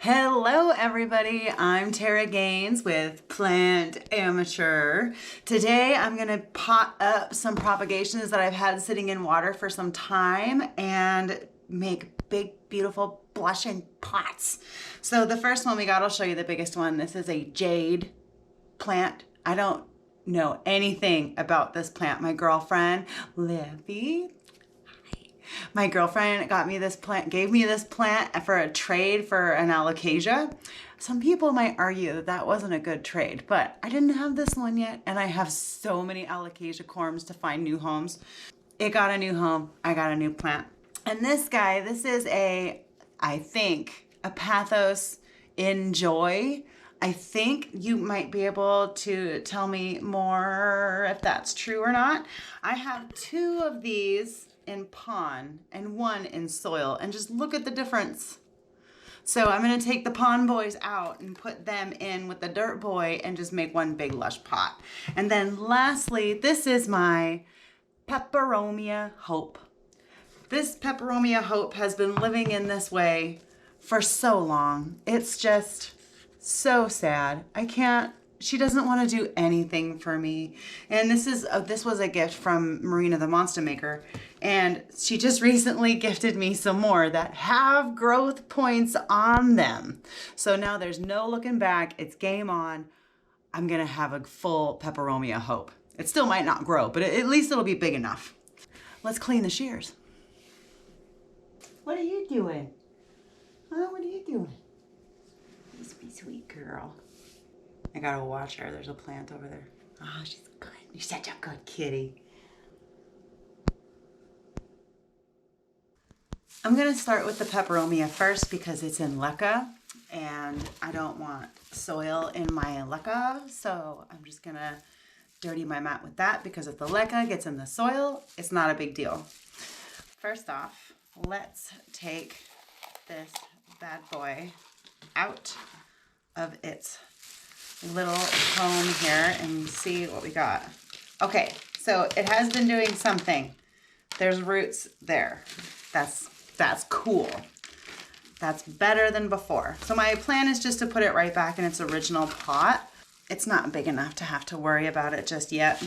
Hello everybody, I'm Tara Gaines with Plant Amateur. Today I'm going to pot up some propagations that I've had sitting in water for some time and make big, beautiful blushing pots. So the first one we got, I'll show you the biggest one. This is a Jade plant. I don't know anything about this plant. My girlfriend, Livy, my girlfriend got me this plant, gave me this plant for a trade for an alocasia. Some people might argue that that wasn't a good trade, but I didn't have this one yet, and I have so many alocasia corms to find new homes. It got a new home. I got a new plant. And this guy, this is I think, a Pathos Enjoy. I think you might be able to tell me more if that's true or not. I have two of these in pond and one in soil, and just look at the difference. So I'm going to take the pond boys out and put them in with the dirt boy and just make one big lush pot. And then lastly, this is my Peperomia Hope. This Peperomia Hope has been living in this way for so long. It's just so sad. She doesn't want to do anything for me. And this was a gift from Marina the Monster Maker. And she just recently gifted me some more that have growth points on them. So now there's no looking back. It's game on. I'm going to have a full Peperomia Hope. It still might not grow, but at least it'll be big enough. Let's clean the shears. What are you doing? Huh? What are you doing? Just be sweet girl. I gotta watch her. There's a plant over there. Oh, she's good. You're such a good kitty. I'm gonna start with the Peperomia first because it's in leca and I don't want soil in my leca. So I'm just gonna dirty my mat with that because if the leca gets in the soil, it's not a big deal. First off, let's take this bad boy out of its little home here and see what we got. Okay, so it has been doing something. There's roots there. That's cool. That's better than before. So my plan is just to put it right back in its original pot. It's not big enough to have to worry about it just yet.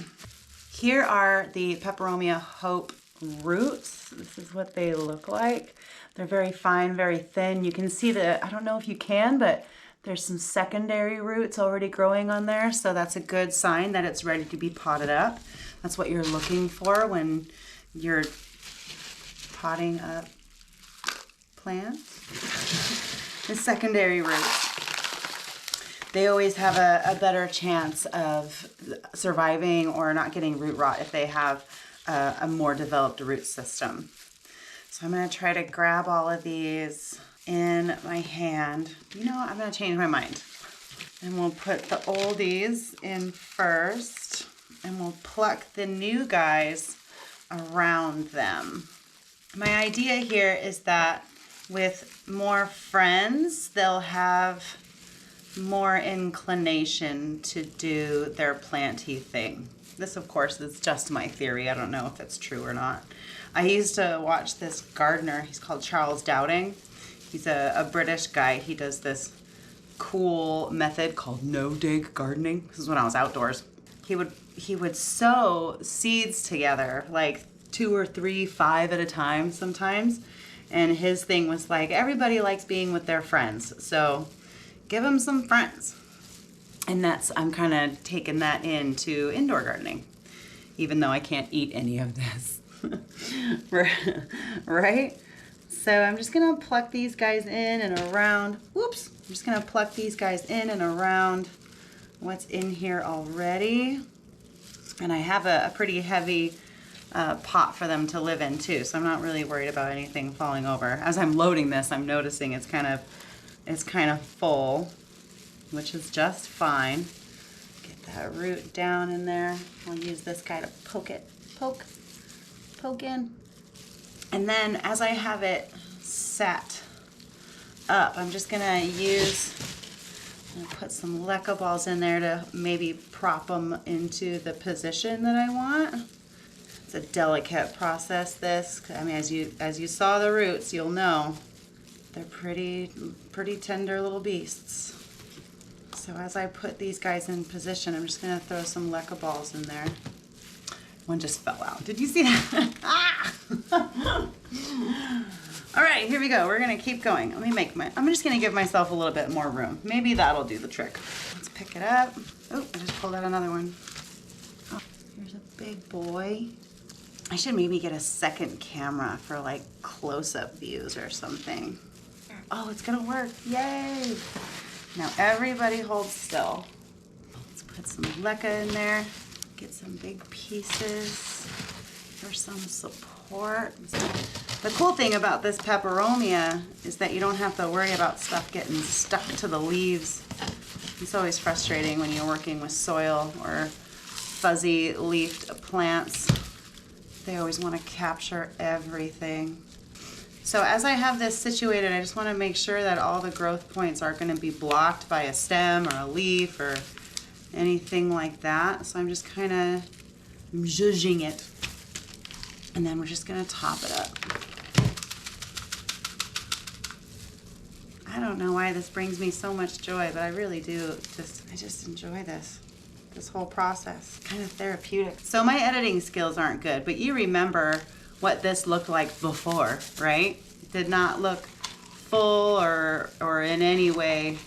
Here are the Peperomia Hope roots. This is what they look like. They're very fine, very thin. You can see I don't know if you can, but there's some secondary roots already growing on there, so that's a good sign that it's ready to be potted up. That's what you're looking for when you're potting up plants. The secondary roots, they always have a better chance of surviving or not getting root rot if they have a more developed root system. So I'm going to try to grab all of these in my hand. You know what? I'm going to change my mind. And we'll put the oldies in first. And we'll pluck the new guys around them. My idea here is that with more friends, they'll have more inclination to do their planty thing. This, of course, is just my theory. I don't know if it's true or not. I used to watch this gardener. He's called Charles Dowding. He's a British guy. He does this cool method called no-dig gardening. This is when I was outdoors. He would sow seeds together, like 2 or 3, 5 at a time sometimes. And his thing was like, everybody likes being with their friends, so give them some friends. And I'm kind of taking that into indoor gardening, even though I can't eat any of this. Right? So I'm just going to pluck these guys in and around. Whoops. I'm just going to pluck these guys in and around what's in here already. And I have a pretty heavy pot for them to live in too, so I'm not really worried about anything falling over. As I'm loading this, I'm noticing it's kind of full, which is just fine. Get that root down in there. I'll use this guy to poke in. And then as I have it set up, I'm just gonna put some leca balls in there to maybe prop them into the position that I want. It's a delicate process, this. I mean, as you saw the roots, you'll know They're pretty tender little beasts. So as I put these guys in position, I'm just gonna throw some leca balls in there. One just fell out. Did you see that? Ah! All right, here we go. We're gonna keep going. I'm just gonna give myself a little bit more room. Maybe that'll do the trick. Let's pick it up. Oh, I just pulled out another one. Oh, here's a big boy. I should maybe get a second camera for like close-up views or something. Oh, it's gonna work, yay. Now everybody hold still. Let's put some leca in there. Get some big pieces for some support. The cool thing about this peperomia is that you don't have to worry about stuff getting stuck to the leaves. It's always frustrating when you're working with soil or fuzzy leafed plants. They always want to capture everything. So as I have this situated, I just want to make sure that all the growth points aren't going to be blocked by a stem or a leaf or anything like that. So I'm just kind of zhuzhing it. And then we're just going to top it up. I don't know why this brings me so much joy, but I really do. I just enjoy this whole process. Kind of therapeutic. So my editing skills aren't good, but you remember what this looked like before, right? It did not look full or in any way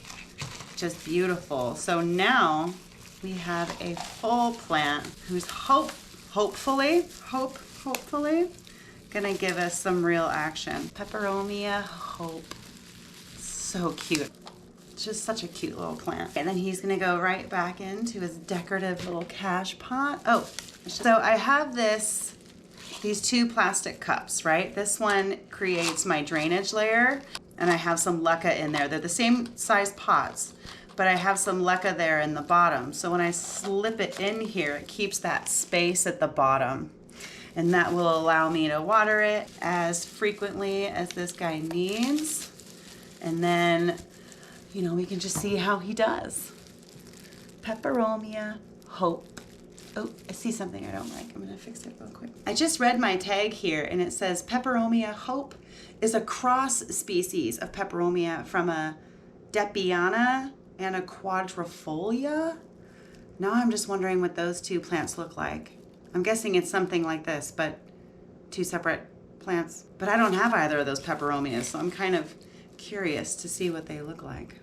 just beautiful. So now we have a full plant who's hopefully gonna give us some real action. Peperomia Hope. So cute. It's just such a cute little plant. And then he's gonna go right back into his decorative little cash pot. Oh, so I have these two plastic cups, right? This one creates my drainage layer, and I have some leca in there. They're the same size pots, but I have some leca there in the bottom. So when I slip it in here, it keeps that space at the bottom. And that will allow me to water it as frequently as this guy needs. And then, you know, we can just see how he does. Peperomia Hope. Oh, I see something I don't like. I'm gonna fix it real quick. I just read my tag here and it says Peperomia Hope is a cross species of peperomia from a Depiana and a quadrifolia. Now I'm just wondering what those two plants look like. I'm guessing it's something like this, but two separate plants. But I don't have either of those peperomias, so I'm kind of curious to see what they look like.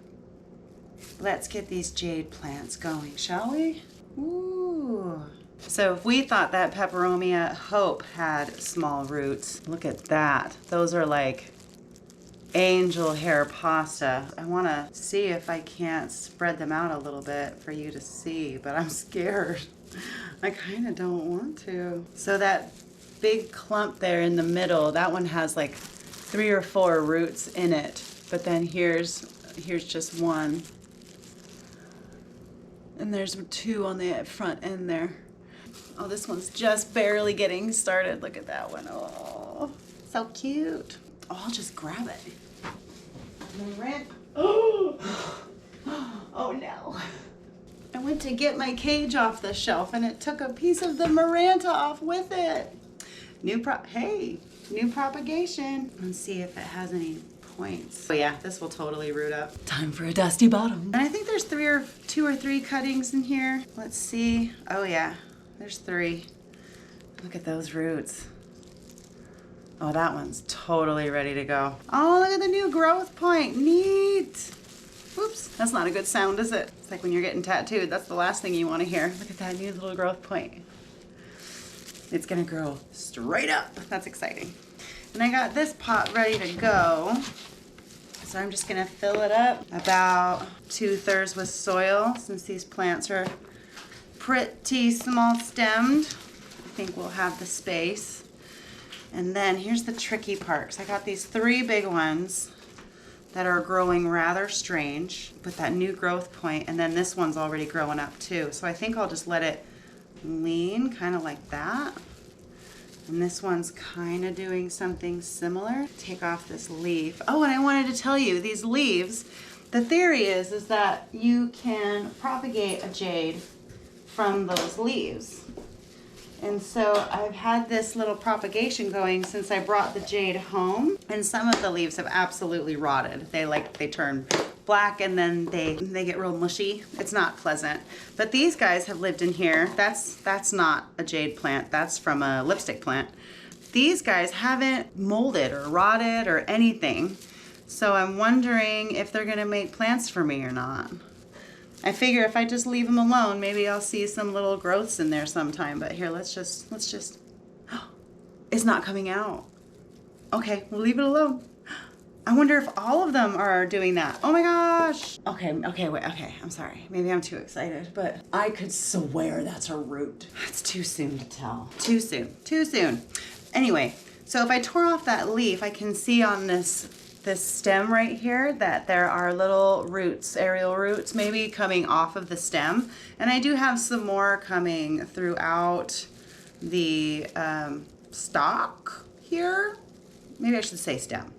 Let's get these jade plants going, shall we? Ooh. So if we thought that Peperomia Hope had small roots, look at that. Those are like angel hair pasta. I want to see if I can't spread them out a little bit for you to see, but I'm scared. I kind of don't want to. So that big clump there in the middle, that one has like 3 or 4 roots in it. But then here's just one. And there's 2 on the front end there. Oh, this one's just barely getting started. Look at that one. Oh, so cute. Oh, I'll just grab it. Oh, oh no. I went to get my cage off the shelf and it took a piece of the Maranta off with it. New propagation. Let's see if it has any points. Oh yeah, this will totally root up. Time for a dusty bottom. And I think there's 2 or 3 cuttings in here. Let's see. Oh yeah, there's 3. Look at those roots. Oh, that one's totally ready to go. Oh, look at the new growth point. Neat. Oops, that's not a good sound, is it? It's like when you're getting tattooed, that's the last thing you want to hear. Look at that new little growth point. It's gonna grow straight up. That's exciting. And I got this pot ready to go. So I'm just gonna fill it up about 2/3 with soil since these plants are pretty small stemmed. I think we'll have the space. And then here's the tricky part. So I got these 3 big ones that are growing rather strange with that new growth point, and then this one's already growing up too. So I think I'll just let it lean kind of like that. And this one's kind of doing something similar. Take off this leaf. Oh, and I wanted to tell you, these leaves, the theory is that you can propagate a jade from those leaves. And so I've had this little propagation going since I brought the jade home. And some of the leaves have absolutely rotted. They turn black and then they get real mushy. It's not pleasant. But these guys have lived in here. That's not a jade plant. That's from a lipstick plant. These guys haven't molded or rotted or anything. So I'm wondering if they're gonna make plants for me or not. I figure if I just leave them alone, maybe I'll see some little growths in there sometime. But here, let's just, it's not coming out. Okay, we'll leave it alone. I wonder if all of them are doing that. Oh my gosh. Okay, wait, I'm sorry. Maybe I'm too excited, but I could swear that's a root. It's too soon to tell. Too soon. Anyway, so if I tore off that leaf, I can see on this stem right here that there are little roots, aerial roots maybe coming off of the stem. And I do have some more coming throughout the stalk here. Maybe I should say stem.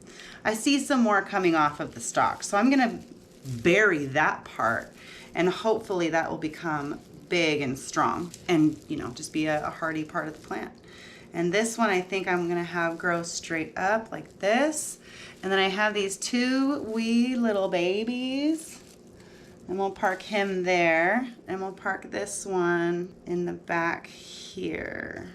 I see some more coming off of the stalk. So I'm gonna bury that part and hopefully that will become big and strong and, you know, just be a hardy part of the plant. And this one I think I'm gonna have grow straight up like this. And then I have these two wee little babies. And we'll park him there. And we'll park this one in the back here.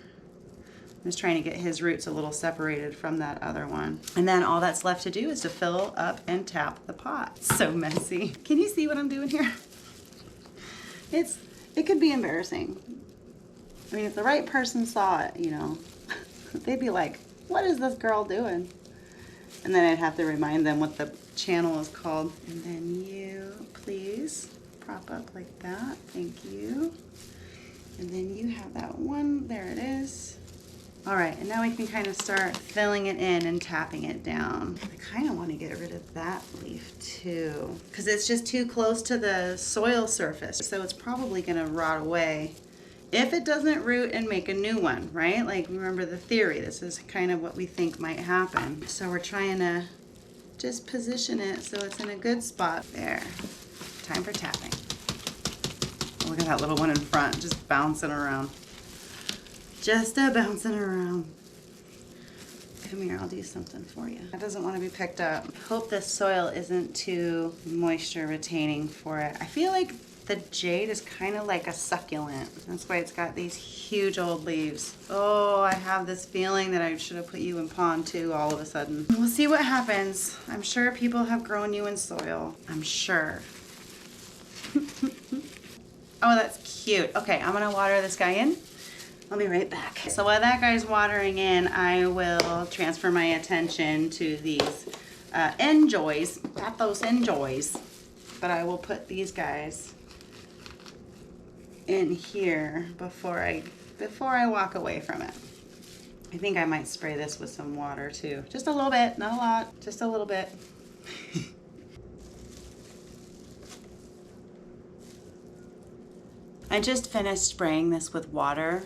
I'm just trying to get his roots a little separated from that other one. And then all that's left to do is to fill up and tap the pot. So messy. Can you see what I'm doing here? It could be embarrassing. I mean, if the right person saw it, you know, they'd be like, what is this girl doing? And then I'd have to remind them what the channel is called. And then you, please, prop up like that. Thank you. And then you have that one. There it is. All right, and now we can kind of start filling it in and tapping it down. I kind of want to get rid of that leaf too, because it's just too close to the soil surface. So it's probably going to rot away if it doesn't root and make a new one, right? Like, remember the theory. This is kind of what we think might happen. So we're trying to just position it so it's in a good spot. There. Time for tapping. Look at that little one in front, just bouncing around. Just bouncing around. Come here, I'll do something for you. That doesn't want to be picked up. Hope this soil isn't too moisture retaining for it. I feel like the jade is kind of like a succulent. That's why it's got these huge old leaves. Oh, I have this feeling that I should have put you in pond too all of a sudden. We'll see what happens. I'm sure people have grown you in soil. I'm sure. Oh, that's cute. Okay, I'm gonna water this guy in. I'll be right back. So while that guy's watering in, I will transfer my attention to these enjoys. Not those enjoys, but I will put these guys in here before I walk away from it. I think I might spray this with some water too. Just a little bit, not a lot, just a little bit. I just finished spraying this with water,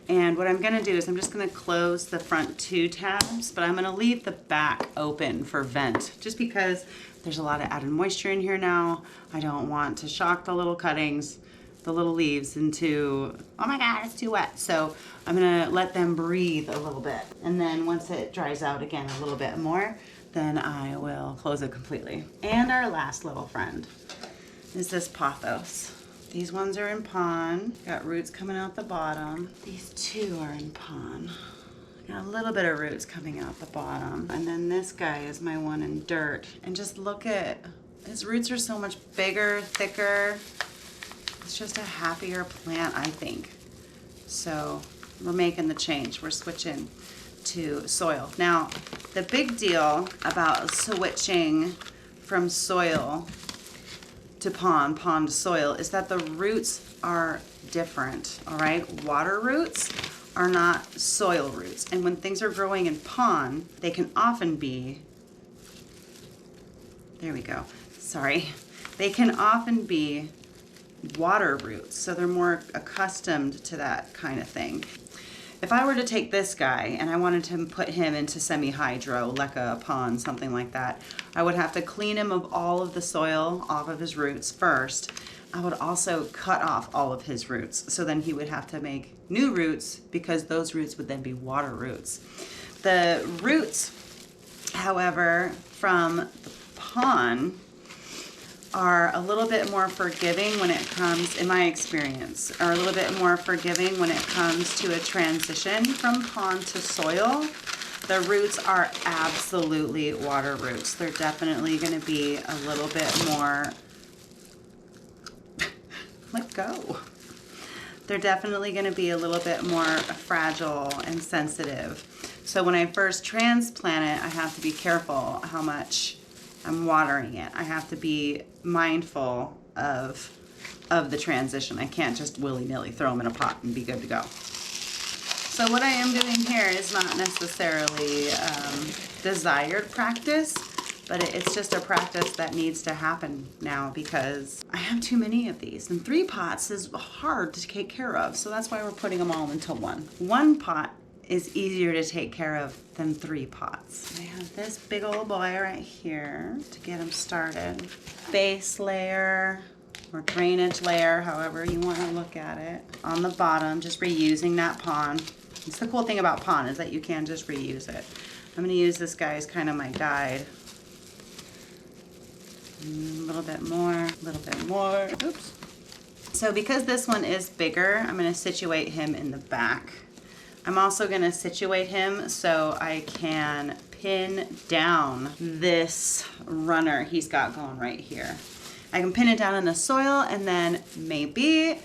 and what I'm gonna do is I'm just gonna close the front two tabs, but I'm gonna leave the back open for vent, just because there's a lot of added moisture in here now. I don't want to shock the little cuttings, the little leaves into, oh my God, it's too wet. So I'm gonna let them breathe a little bit. And then once it dries out again a little bit more, then I will close it completely. And our last little friend is this pothos. These ones are in pond. Got roots coming out the bottom. These two are in pond. Got a little bit of roots coming out the bottom. And then this guy is my one in dirt. And just look at, his roots are so much bigger, thicker. It's just a happier plant, I think. So we're making the change. We're switching to soil. Now, the big deal about switching from soil to pond to soil is that the roots are different, all right? Water roots are not soil roots. And when things are growing in pond, they can often be, there we go, sorry. They can often be water roots, so they're more accustomed to that kind of thing. If I were to take this guy and I wanted to put him into semi-hydro, leca pond, something like that, I would have to clean him of all of the soil off of his roots first. I would also cut off all of his roots, so then he would have to make new roots because those roots would then be water roots. The roots, however, from the pond are a little bit more forgiving when it comes, in my experience, are a little bit more forgiving when it comes to a transition from pond to soil. The roots are absolutely water roots. They're definitely going to be a little bit more, let go. They're definitely going to be a little bit more fragile and sensitive. So when I first transplant it, I have to be careful how much I'm watering it. I have to be mindful of the transition. I can't just willy-nilly throw them in a pot and be good to go. So what I am doing here is not necessarily desired practice, but it's just a practice that needs to happen now because I have too many of these. And 3 pots is hard to take care of, so that's why we're putting them all into one. 1 pot is easier to take care of than 3 pots. I have this big old boy right here to get him started. Base layer or drainage layer, however you want to look at it. On the bottom, just reusing that pond. It's the cool thing about pond is that you can just reuse it. I'm going to use this guy as kind of my guide. A little bit more, a little bit more. Oops. So because this one is bigger, I'm going to situate him in the back. I'm also going to situate him so I can pin down this runner he's got going right here. I can pin it down in the soil and then maybe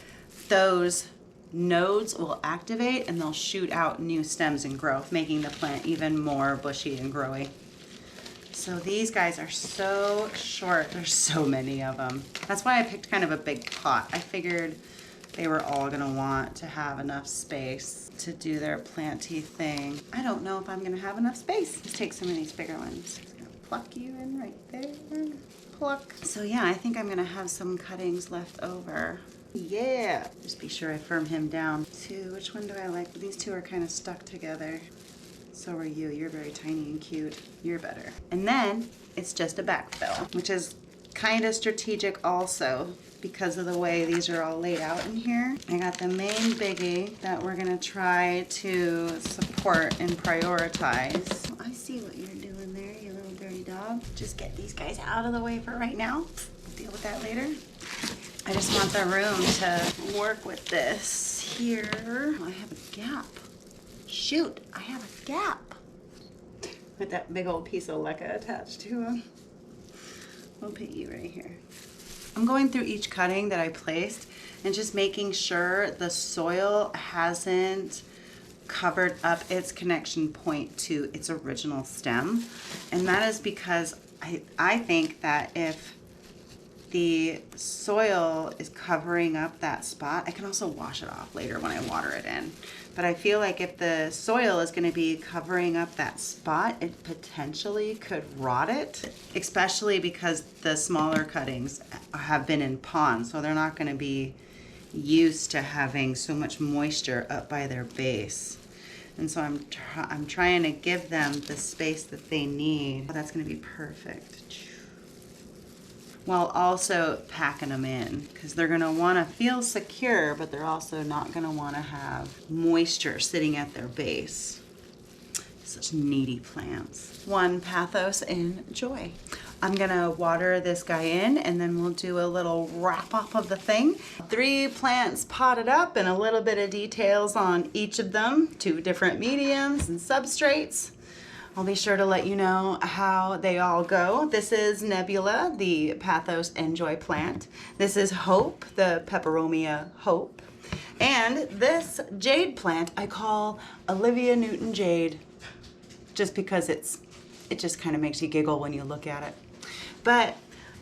those nodes will activate and they'll shoot out new stems and growth, making the plant even more bushy and growy. So these guys are so short. There's so many of them. That's why I picked kind of a big pot. I figured they were all gonna want to have enough space to do their planty thing. I don't know if I'm gonna have enough space. Let's take some of these bigger ones. Just gonna pluck you in right there. Pluck. So yeah, I think I'm gonna have some cuttings left over. Yeah. Just be sure I firm him down. 2, which one do I like? These 2 are kind of stuck together. So are you. You're very tiny and cute. You're better. And then it's just a backfill, which is kind of strategic also because of the way these are all laid out in here. I got the main biggie that we're gonna try to support and prioritize. I see what you're doing there, you little dirty dog. Just get these guys out of the way for right now. We'll deal with that later. I just want the room to work with this here. I have a gap. Shoot, I have a gap. With that big old piece of leca attached to him. We'll put you right here. I'm going through each cutting that I placed and just making sure the soil hasn't covered up its connection point to its original stem. And that is because I think that if the soil is covering up that spot, I can also wash it off later when I water it in. But I feel like if the soil is going to be covering up that spot, it potentially could rot it, especially because the smaller cuttings have been in ponds, so they're not going to be used to having so much moisture up by their base. And so I'm trying to give them the space that they need. Oh, that's going to be perfect. While also packing them in because they're going to want to feel secure, but they're also not going to want to have moisture sitting at their base. Such needy plants. 1 pathos in joy. I'm going to water this guy in and then we'll do a little wrap up of the thing. 3 plants potted up and a little bit of details on each of them. 2 different mediums and substrates. I'll be sure to let you know how they all go. This is Nebula, the Pathos Enjoy plant. This is Hope, the Peperomia Hope. And this Jade plant I call Olivia Newton Jade, just because it just kind of makes you giggle when you look at it. But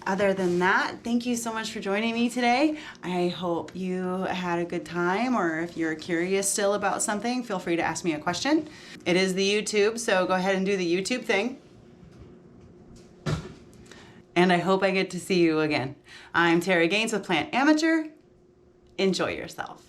other than that, thank you so much for joining me today. I hope you had a good time, or if you're curious still about something, feel free to ask me a question. It is the YouTube, so go ahead and do the YouTube thing. And I hope I get to see you again. I'm Tara Gaines with Plant Amateur. Enjoy yourself.